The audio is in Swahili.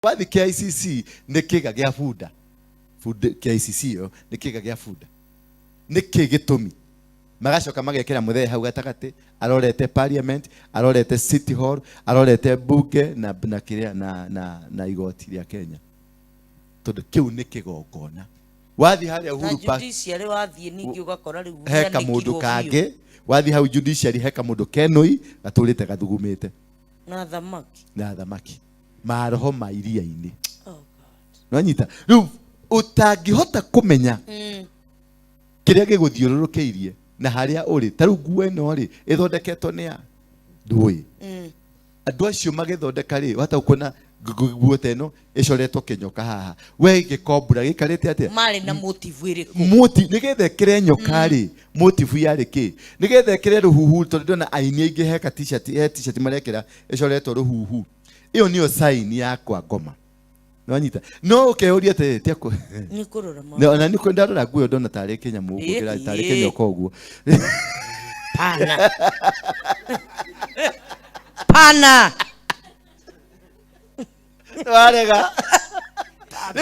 wathi KICC nĩ kĩga gĩa bunda KICC yo nĩ kĩga gĩa bunda nĩ kĩ gĩtũmi magacoka magekĩra mũthee hau gatagatĩ arorete parliament arorete city hall arorete bunge na kĩrĩa na igoti rĩa Kenya tondũ kĩu nĩ kĩgongona wathi harĩa Uhuru Park judiciary wathi ningi ugakora riu heka mũndũ kangĩ wathi hau judiciary heka mũndũ kenoi gatũrĩte gathugumĩte na thamaki maroho ma iria-inĩ. Oh God. No nyita riu utangihota kumenya kĩrĩa gĩgũthiũrũrũkĩirie na harĩa ũrĩ ta rĩu nguo ĩno rĩ ĩthondeketwo nĩ ya ndũĩ andũ acio magĩthondeka rĩ wata kuona nguo teno ĩcoretwo kĩnyoka haha we gĩkombura gĩkarĩte atĩa marĩ na motive ĩrĩkũ nĩgetha ĩkĩre nyoka rĩ motive yarĩ kĩ nĩgetha ĩkĩre rũhuhu tondũ ndona aini aingĩ heka t-shirt marekĩra ĩcoretwo rũhuhu iyo niyo sign yakwa ngoma no nyita no ũkeuria ati tiako ni kurora ma na niko ndarora nguo ndona tarĩ Kĩnyamũ ũguo tarĩ kĩnyoka ũguo pana warega